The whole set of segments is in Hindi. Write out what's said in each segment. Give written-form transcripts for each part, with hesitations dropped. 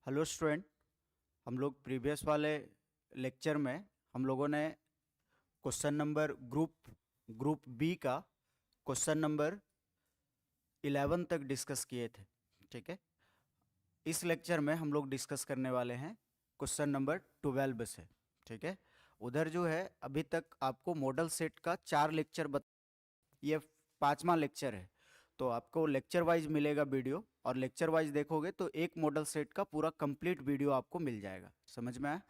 Hello student. हम लोग प्रीवियस वाले लेक्चर में हम लोगों ने क्वेश्चन नंबर ग्रुप बी का क्वेश्चन नंबर 11 तक डिस्कस किए थे। ठीक है, इस लेक्चर में हम लोग डिस्कस करने वाले हैं क्वेश्चन नंबर 12 से। ठीक है, उधर जो है अभी तक आपको मॉडल सेट का 4 लेक्चर ये 5वां लेक्चर है, तो आपको लेक्चर वाइज मिलेगा वीडियो, और लेक्चर वाइज देखोगे तो एक मॉडल सेट का पूरा कंप्लीट वीडियो आपको मिल जाएगा। समझ में आया?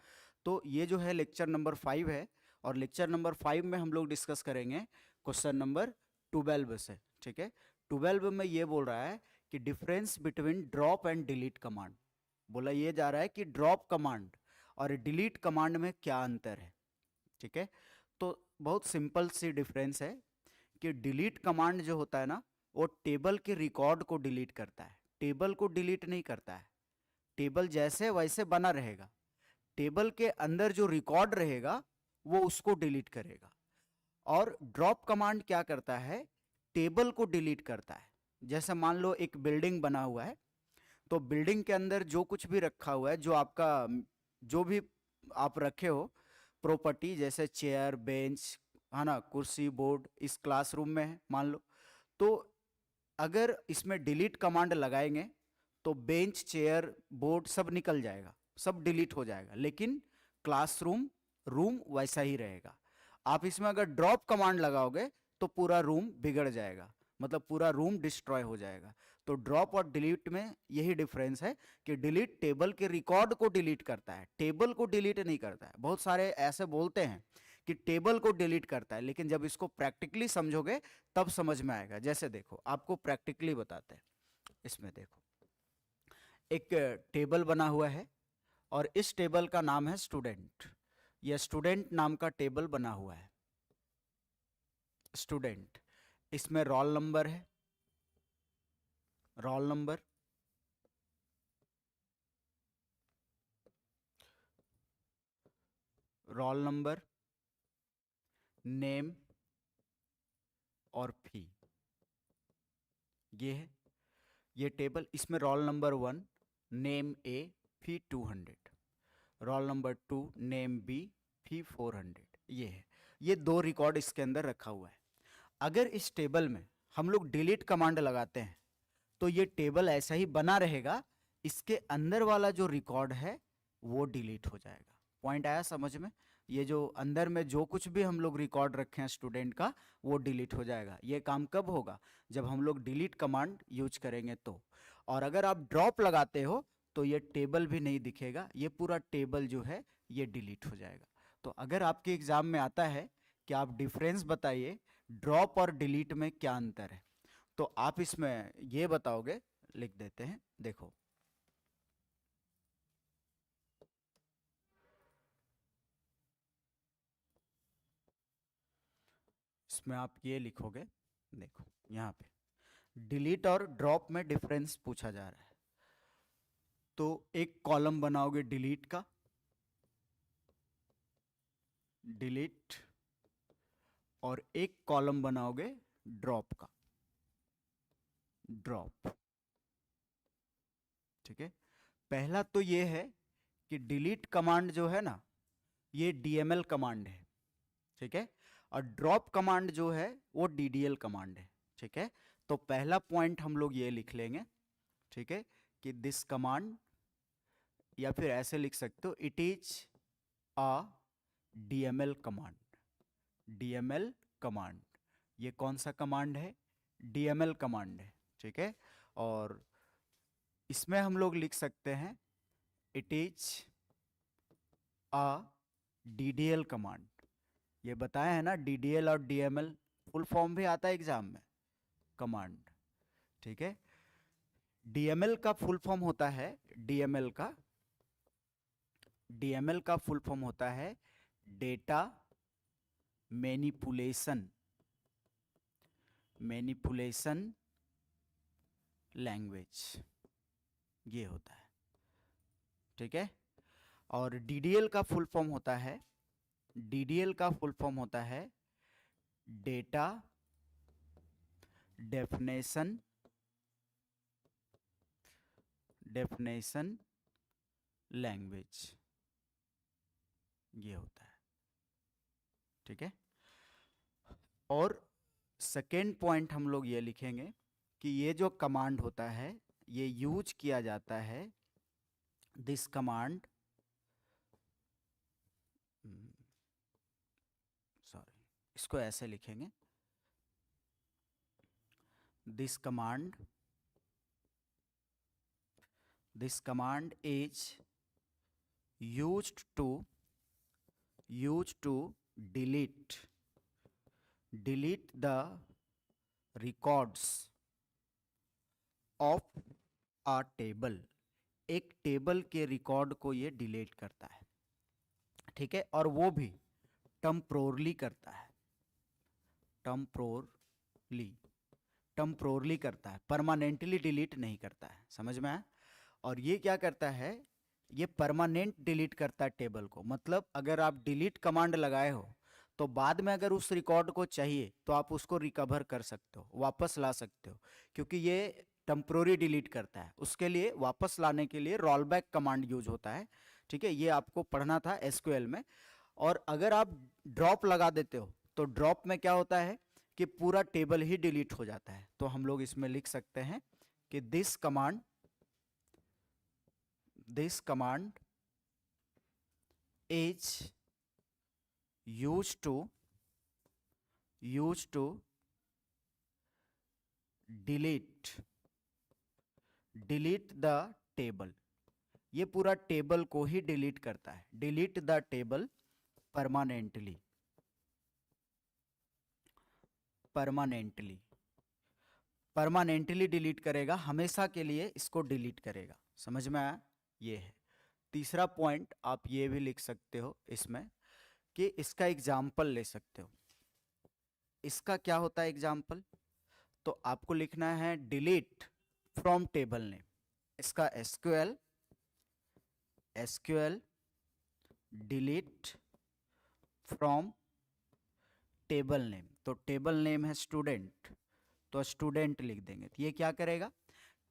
तो ये जो है लेक्चर नंबर 5 है, और लेक्चर नंबर 5 में हम लोग डिस्कस करेंगे क्वेश्चन नंबर 12 से। ठीक है, 12 में ये बोल रहा है कि difference between drop and delete command. बोला ये जा रहा है कि ड्रॉप कमांड और डिलीट कमांड में क्या अंतर है। ठीक है, तो बहुत सिंपल सी डिफरेंस है कि डिलीट कमांड जो होता है ना, वो टेबल के रिकॉर्ड को डिलीट करता है, टेबल को डिलीट नहीं करता है। टेबल जैसे वैसे बना रहेगा, टेबल के अंदर जो रिकॉर्ड रहेगा वो उसको डिलीट करेगा। और ड्रॉप कमांड क्या करता है, टेबल को डिलीट करता है। जैसे मान लो एक बिल्डिंग बना हुआ है, तो बिल्डिंग के अंदर जो कुछ भी रखा हुआ है, जो आपका जो भी आप रखे हो प्रॉपर्टी, जैसे चेयर बेंच है ना, कुर्सी बोर्ड, इस क्लासरूम में है मान लो, तो अगर इसमें डिलीट कमांड लगाएंगे तो बेंच चेयर बोर्ड सब निकल जाएगा, सब डिलीट हो जाएगा, लेकिन क्लासरूम रूम वैसा ही रहेगा। आप इसमें अगर ड्रॉप कमांड लगाओगे तो पूरा रूम बिगड़ जाएगा, मतलब पूरा रूम डिस्ट्रॉय हो जाएगा। तो ड्रॉप और डिलीट में यही डिफरेंस है कि डिलीट टेबल के रिकॉर्ड को डिलीट करता है, टेबल को डिलीट नहीं करता है। बहुत सारे ऐसे बोलते हैं कि टेबल को डिलीट करता है, लेकिन जब इसको प्रैक्टिकली समझोगे तब समझ में आएगा। जैसे देखो, आपको प्रैक्टिकली बताते हैं। इसमें देखो, एक टेबल बना हुआ है और इस टेबल का नाम है स्टूडेंट। यह स्टूडेंट नाम का टेबल बना हुआ है, स्टूडेंट। इसमें रोल नंबर है, roll number, roll number, name और फी, ये है ये टेबल। इसमें रोल नंबर 1 नेम ए फी 200, रोल नंबर 2 नेम बी फी 400, ये है। ये दो रिकॉर्ड इसके अंदर रखा हुआ है। अगर इस टेबल में हम लोग डिलीट कमांड लगाते हैं तो ये टेबल ऐसा ही बना रहेगा, इसके अंदर वाला जो रिकॉर्ड है वो डिलीट हो जाएगा। पॉइंट आया समझ में? ये जो अंदर में जो कुछ भी हम लोग रिकॉर्ड रखे हैं स्टूडेंट का, वो डिलीट हो जाएगा। ये काम कब होगा? जब हम लोग डिलीट कमांड यूज करेंगे तो। और अगर आप ड्रॉप लगाते हो तो ये टेबल भी नहीं दिखेगा, ये पूरा टेबल जो है ये डिलीट हो जाएगा। तो अगर आपके एग्जाम में आता है कि आप डिफरेंस बताइए ड्रॉप और डिलीट में क्या अंतर है, तो आप इसमें ये बताओगे, लिख देते हैं। देखो, इसमें आप ये लिखोगे, देखो यहां पे डिलीट और ड्रॉप में डिफरेंस पूछा जा रहा है। तो एक कॉलम बनाओगे डिलीट का, डिलीट, और एक कॉलम बनाओगे ड्रॉप का, ड्रॉप। ठीक है, पहला तो ये है कि डिलीट कमांड जो है ना, ये डीएमएल कमांड है। ठीक है, और ड्रॉप कमांड जो है वो डीडीएल कमांड है। ठीक है, तो पहला पॉइंट हम लोग ये लिख लेंगे, ठीक है, कि दिस कमांड, या फिर ऐसे लिख सकते हो, it is a DML command. DML command, ये कौन सा कमांड है? डीएमएल कमांड है। ठीक है, और इसमें हम लोग लिख सकते हैं it is a DDL command. ये बताया है ना, डीडीएल और डीएमएल फुल फॉर्म भी आता है एग्जाम में, कमांड। ठीक है, डीएमएल का फुल फॉर्म होता है, डीएमएल का फुल फॉर्म होता है डेटा मैनिपुलेशन, मैनिपुलेशन लैंग्वेज, ये होता है। ठीक है, और डीडीएल का फुल फॉर्म होता है, डीडीएल का फुल फॉर्म होता है डेटा डेफिनेशन, डेफिनेशन लैंग्वेज, ये होता है। ठीक है। और सेकेंड पॉइंट हम लोग ये लिखेंगे कि ये जो कमांड होता है ये यूज किया जाता है, दिस कमांड, सॉरी इसको ऐसे लिखेंगे, this command is used to delete the records of a table। एक टेबल के रिकॉर्ड को ये डिलीट करता है। ठीक है। और वो भी टेम्पोरली करता है, टेम्पोरली करता है, परमानेंटली डिलीट नहीं करता है। समझ में आया? और ये क्या करता है, ये परमानेंट डिलीट करता है टेबल को। मतलब अगर आप डिलीट कमांड लगाए हो तो बाद में अगर उस रिकॉर्ड को चाहिए तो आप उसको रिकवर कर सकते हो, वापस ला सकते हो, क्योंकि ये टेम्पोररी डिलीट करता है। उसके लिए वापस लाने के लिए रोल बैक कमांड यूज होता है। ठीक है, ये आपको पढ़ना था एसक्यूएल में। और अगर आप ड्रॉप लगा देते हो तो ड्रॉप में क्या होता है कि पूरा टेबल ही डिलीट हो जाता है। तो हम लोग इसमें लिख सकते हैं कि this command is used to delete the table। ये पूरा टेबल को ही डिलीट करता है, delete the table permanently delete करेगा, हमेशा के लिए इसको डिलीट करेगा। समझ में आया? ये है तीसरा पॉइंट। आप ये भी लिख सकते हो इसमें कि इसका एग्जाम्पल ले सकते हो। इसका क्या होता है एग्जाम्पल? तो आपको लिखना है डिलीट फ्रॉम टेबल नेम। इसका SQL delete from table name. तो टेबल नेम है स्टूडेंट, तो स्टूडेंट लिख देंगे। तो ये क्या करेगा,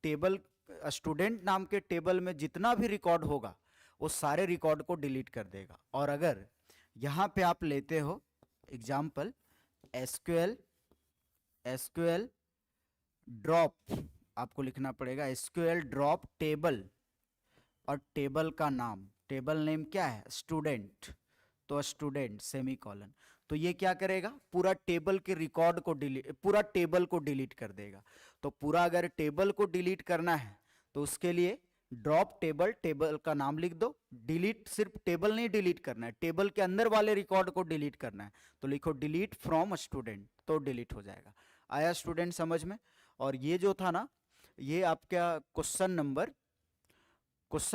टेबल स्टूडेंट नाम के टेबल में जितना भी रिकॉर्ड होगा वो सारे रिकॉर्ड को डिलीट कर देगा। और अगर यहाँ पे आप लेते हो एग्जाम्पल एसक्यूएल ड्रॉप, आपको लिखना पड़ेगा एसक्यूएल ड्रॉप टेबल, और टेबल का नाम, टेबल नेम क्या है, स्टूडेंट, तो स्टूडेंट सेमीकोलन। तो ये क्या करेगा, पूरा टेबल के रिकॉर्ड को डिलीट, पूरा टेबल को डिलीट कर देगा। तो पूरा अगर टेबल को डिलीट करना है तो उसके लिए ड्रॉप टेबल, टेबल का नाम लिख दो। डिलीट सिर्फ टेबल नहीं डिलीट करना है, टेबल के अंदर वाले रिकॉर्ड को डिलीट करना है। तो लिखो डिलीट फ्रॉम स्टूडेंट, तो डिलीट हो जाएगा। आया स्टूडेंट समझ में? और ये जो था ना, ये आपका क्वेश्चन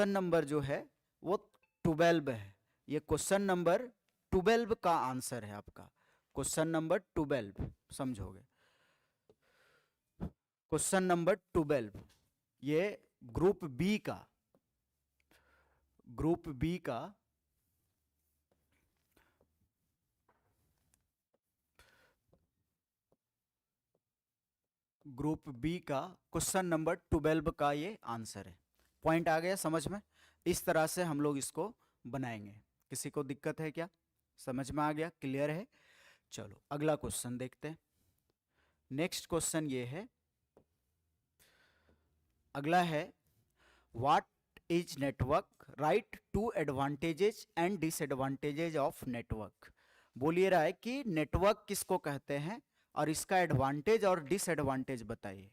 नंबर जो है वो 12 है। ये क्वेश्चन नंबर 12 का आंसर है आपका, क्वेश्चन नंबर 12 समझोगे। क्वेश्चन नंबर 12 ये ग्रुप बी का ग्रुप बी का क्वेश्चन नंबर 12 का ये आंसर है। पॉइंट आ गया समझ में? इस तरह से हम लोग इसको बनाएंगे। किसी को दिक्कत है क्या? समझ में आ गया? क्लियर है? चलो अगला क्वेश्चन देखते हैं। नेक्स्ट क्वेश्चन ये है, अगला है what is network, right 2 advantages and disadvantages of network. बोलिए रहा है कि नेटवर्क किसको कहते हैं और इसका एडवांटेज और डिसएडवांटेज बताइए।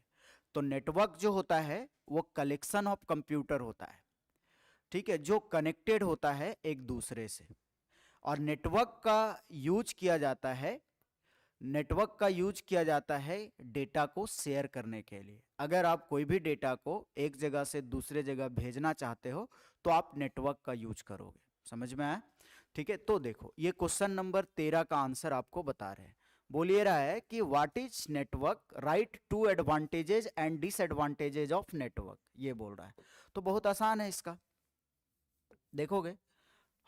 तो नेटवर्क जो होता है वो कलेक्शन ऑफ कंप्यूटर होता है, ठीक है, जो कनेक्टेड होता है एक दूसरे से। और नेटवर्क का यूज किया जाता है डेटा को शेयर करने के लिए। अगर आप कोई भी डेटा को एक जगह से दूसरे जगह भेजना चाहते हो तो आप नेटवर्क का यूज करोगे। समझ में आया? ठीक है, तो देखो ये क्वेश्चन नंबर 13 का आंसर आपको बता रहे हैं। बोलिए रहा है कि what is network, right 2 advantages and disadvantages of network, ये बोल रहा है। तो बहुत आसान है इसका, देखोगे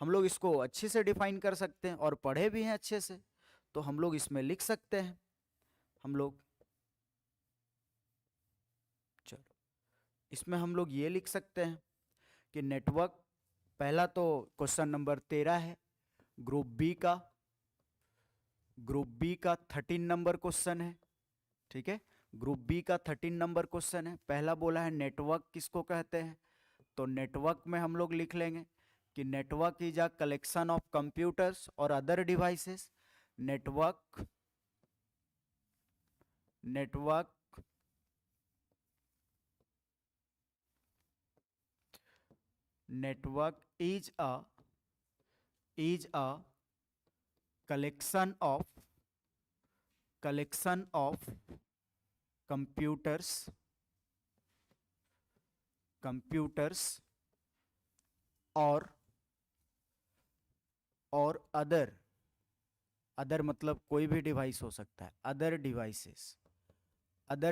हम लोग इसको अच्छे से डिफाइन कर सकते हैं और पढ़े भी हैं अच्छे से। तो हम लोग इसमें लिख सकते हैं, चलो इसमें हम लोग ये लिख सकते हैं कि नेटवर्क पहला तो क्वेश्चन नंबर 13 है ग्रुप बी का। ग्रुप बी का 13 नंबर क्वेश्चन है, ठीक है। ग्रुप बी का 13 नंबर क्वेश्चन है। पहला बोला है नेटवर्क किसको कहते हैं, तो नेटवर्क में हम लोग लिख लेंगे कि network is a collection of computers और other devices. Network network network is a collection of computers और अदर मतलब कोई भी डिवाइस हो सकता है, अदर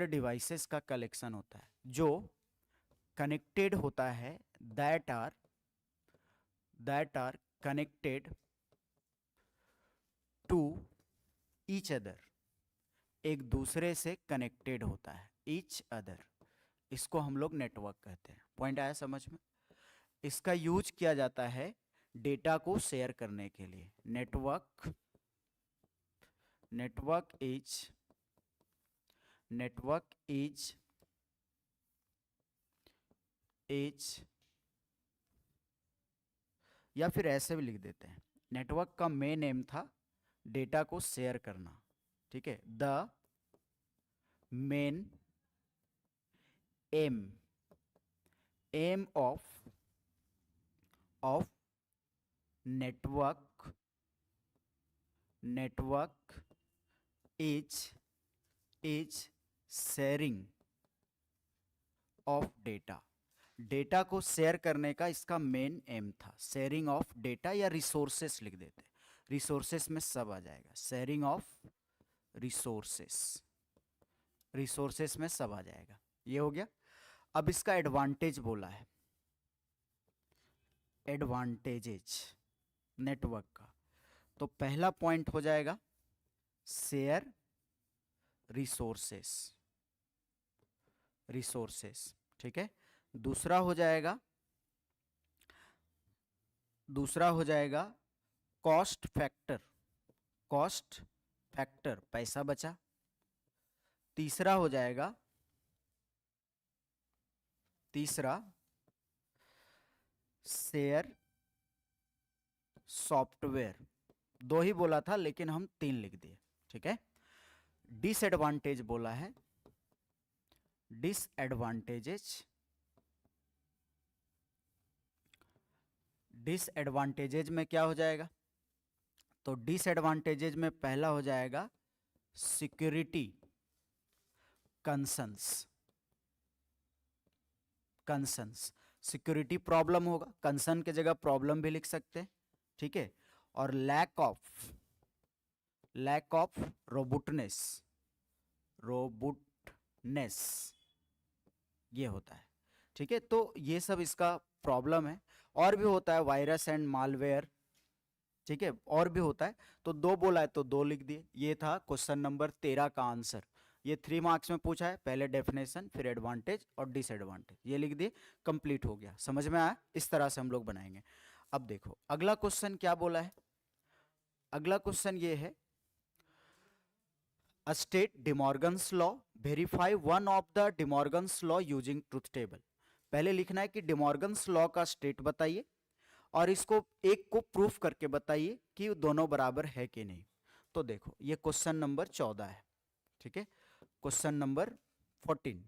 डिवाइसेस का कलेक्शन होता है जो कनेक्टेड होता है, that are connected to each other, एक दूसरे से कनेक्टेड होता है, ईच अदर, इसको हम लोग नेटवर्क कहते हैं। पॉइंट आया समझ में। इसका यूज किया जाता है डेटा को शेयर करने के लिए। नेटवर्क इज या फिर ऐसे भी लिख देते हैं, नेटवर्क का मेन एम था डेटा को शेयर करना, ठीक है। The main M of network is sharing of data को शेयर करने का इसका मेन एम था। शेयरिंग ऑफ डेटा या रिसोर्सेस लिख देते, रिसोर्सेस में सब आ जाएगा। शेयरिंग ऑफ रिसोर्सेस में सब आ जाएगा। ये हो गया। अब इसका एडवांटेज बोला है, एडवांटेजेस नेटवर्क का। तो पहला पॉइंट हो जाएगा शेयर रिसोर्सेस, ठीक है। दूसरा हो जाएगा कॉस्ट फैक्टर, पैसा बचा। तीसरा शेयर सॉफ्टवेयर। दो ही बोला था लेकिन हम 3 लिख दिए, ठीक है। डिसएडवांटेज बोला है, डिसएडवांटेजेज में क्या हो जाएगा, तो डिसएडवांटेजेज में पहला हो जाएगा सिक्योरिटी कंसर्न्स, सिक्योरिटी प्रॉब्लम होगा। कंसर्न की जगह प्रॉब्लम भी लिख सकते हैं, ठीक है। और लैक ऑफ रोबोटनेस ये होता है, ठीक है। तो ये सब इसका प्रॉब्लम है। और भी होता है वायरस एंड मालवेयर, ठीक है, और भी होता है। तो 2 बोला है तो 2 लिख दिए। ये था क्वेश्चन नंबर 13 का आंसर। ये 3 मार्क्स में पूछा है, पहले डेफिनेशन फिर एडवांटेज और डिसएडवांटेज, ये लिख दिए, कंप्लीट हो गया। समझ में आया? इस तरह से हम लोग बनाएंगे। अब देखो अगला क्वेश्चन क्या बोला है। अगला क्वेश्चन ये है, state De Morgan's law, verify one of the De Morgan's law using truth table. पहले लिखना है कि डिमॉर्गन्स लॉ का स्टेट बताइए और इसको एक को प्रूफ करके बताइए कि दोनों बराबर है कि नहीं। तो देखो ये क्वेश्चन नंबर 14 है, ठीक है। क्वेश्चन नंबर 14,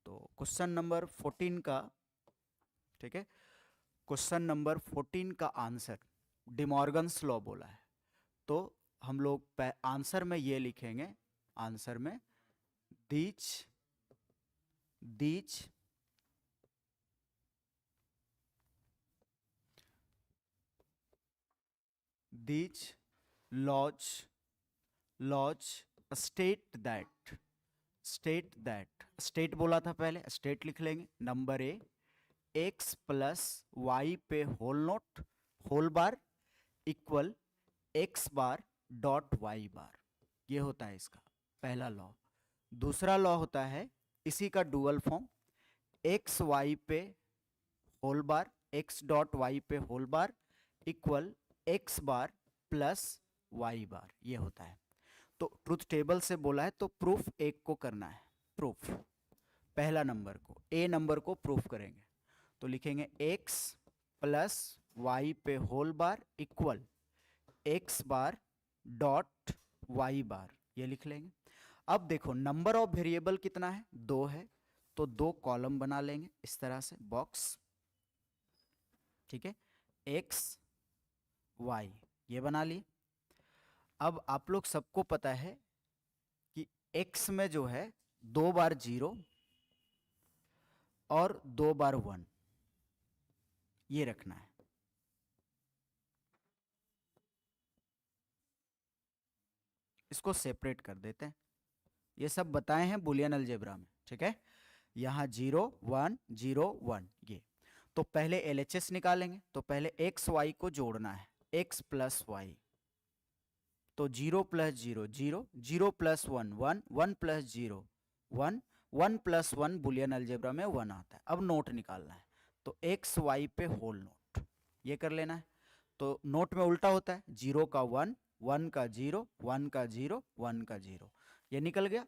तो क्वेश्चन नंबर 14 का, ठीक है, क्वेश्चन नंबर 14 का आंसर डिमॉर्गन्स लॉ बोला है। तो हम लोग आंसर में ये लिखेंगे, आंसर में दीज लॉज स्टेट स्टेट बोला था पहले, स्टेट लिख लेंगे। Number A x plus Y पे whole bar equal x bar dot Y bar, ये होता है इसका पहला लॉ। दूसरा लॉ होता है इसी का डुअल फॉर्म, x वाई पे whole bar x dot y पे whole bar equal x bar plus y bar, ये होता है। तो ट्रुथ टेबल से बोला है तो प्रूफ एक को करना है, प्रूफ पहला नंबर को, ए नंबर को प्रूफ करेंगे। तो लिखेंगे एक्स प्लस वाई पे whole bar equal x bar dot Y bar, ये लिख लेंगे। अब देखो नंबर ऑफ वेरिएबल कितना है, 2 है, तो 2 कॉलम बना लेंगे इस तरह से बॉक्स, ठीक है, एक्स वाई ये बना लिए। अब आप लोग सबको पता है कि x में जो है 2 बार 0 और 2 बार 1 ये रखना है। इसको सेपरेट कर देते हैं, ये सब बताए हैं बुलियन अलजेब्रा में, ठीक है। यहाँ 0 1 0 1 ये। तो पहले LHS निकालेंगे, तो पहले x y को जोड़ना है, x प्लस वाई, तो 0 plus 0 0 0 plus 1 1 1 plus 0 1 1 plus 1 Boolean algebra में 1 आता है। अब नोट निकालना है, तो एक्स वाई पे होल नोट ये कर लेना है। तो नोट में उल्टा होता है, 0 का 1 1 का 0 1 का 0 1 का 0, ये निकल गया।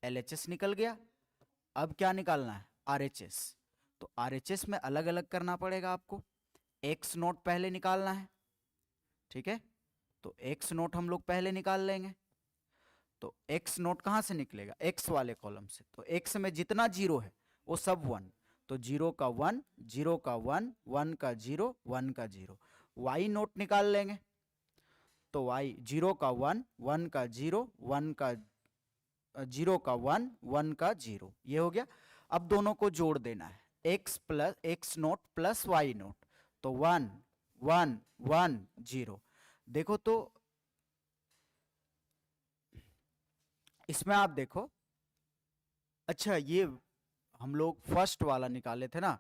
LHS निकल गया। अब क्या निकालना है, RHS। तो RHS में अलग अलग करना पड़ेगा आपको, एक्स नोट पहले निकालना है, ठीक है। तो एक्स नोट हम लोग पहले निकाल लेंगे। तो एक्स नोट कहाँ से निकलेगा, एक्स वाले कॉलम से, तो एक्स में जितना 0 है वो सब 1, तो 0 का 1 0 का 1 1 का 0 1 का 0। वाई नोट निकाल लेंगे, तो वाई 0 का 1 1 का 0 1 का 0 का 1 1 का 0, ये हो गया। अब दोनों को जोड़ देना है, x naught plus y naught, तो 1 1 1 0। देखो तो इसमें आप देखो, अच्छा ये हम लोग फर्स्ट वाला निकाले थे ना,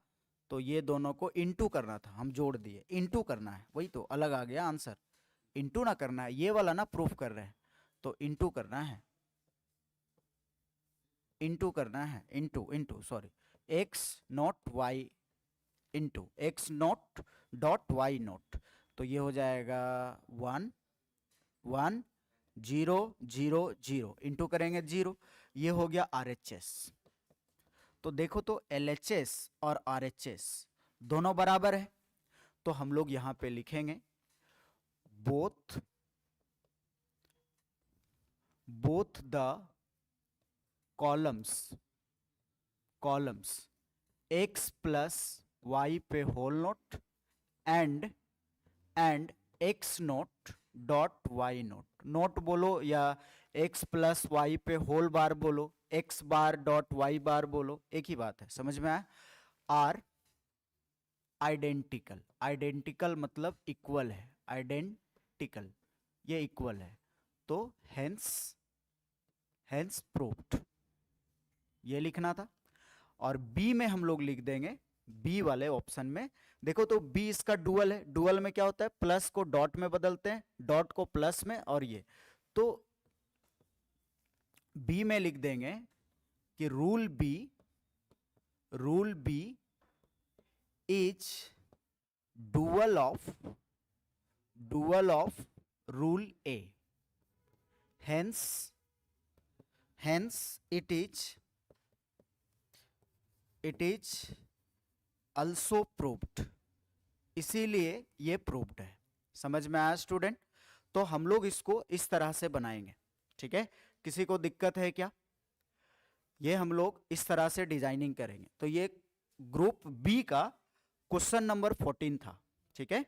तो ये दोनों को इनटू करना था, हम जोड़ दिए, इनटू करना है, वही तो अलग आ गया आंसर। इनटू ना करना है, ये वाला ना प्रूफ कर रहे हैं, तो इनटू करना है, इनटू करना है, into into sorry, x naught y into x naught dot y naught, तो ये हो जाएगा 1 1 0 0 0 इंटू करेंगे 0, ये हो गया RHS। तो देखो तो LHS और RHS दोनों बराबर है, तो हम लोग यहां पे लिखेंगे both the columns x plus Y पे whole nought and X nought dot Y nought, nought बोलो या x प्लस वाई पे होल बार बोलो, x bar dot Y bar बोलो, एक ही बात है, समझ में आया। आर आइडेंटिकल, आइडेंटिकल मतलब इक्वल है, आइडेंटिकल ये इक्वल है, तो हेंस प्रूव्ड, ये लिखना था। और बी में हम लोग लिख देंगे, बी वाले ऑप्शन में देखो तो बी इसका डुअल है, डुअल में क्या होता है, प्लस को डॉट में बदलते हैं, डॉट को प्लस में, और ये तो बी में लिख देंगे कि rule B is dual of rule A, hence it is also proved, इसीलिए ये प्रूव्ड है। समझ में आया स्टूडेंट। तो हम लोग इसको इस तरह से बनाएंगे, ठीक है। किसी को दिक्कत है क्या, ये हम लोग इस तरह से डिजाइनिंग करेंगे। तो ये ग्रुप बी का क्वेश्चन नंबर 14 था, ठीक है।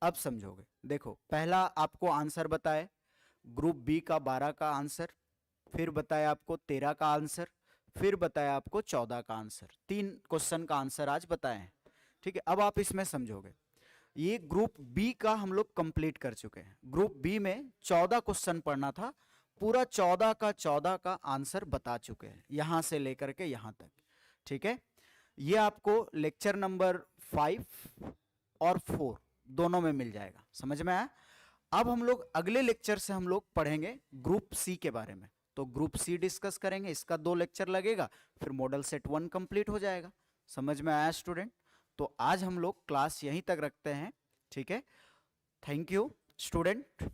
अब समझोगे, देखो पहला आपको आंसर बताए, ग्रुप बी का 12 का आंसर, फिर बताया आपको 13 का आंसर, फिर बताया आपको 14 का आंसर, 3 क्वेश्चन का आंसर आज बताए हैं, ठीक है। अब आप इसमें समझोगे, ये ग्रुप बी का हम लोग कंप्लीट कर चुके हैं। ग्रुप बी में 14 क्वेश्चन पढ़ना था, पूरा 14 का आंसर बता चुके हैं, यहां से लेकर के यहां तक, ठीक है। ये आपको लेक्चर नंबर 5 और 4 दोनों में मिल जाएगा, समझ में आया। अब हम लोग अगले लेक्चर से हम लोग पढ़ेंगे ग्रुप सी के बारे में, तो ग्रुप सी डिस्कस करेंगे, इसका 2 लेक्चर लगेगा, फिर मॉडल सेट 1 कंप्लीट हो जाएगा। समझ में आया स्टूडेंट। तो आज हम लोग क्लास यहीं तक रखते हैं, ठीक है। Thank you student.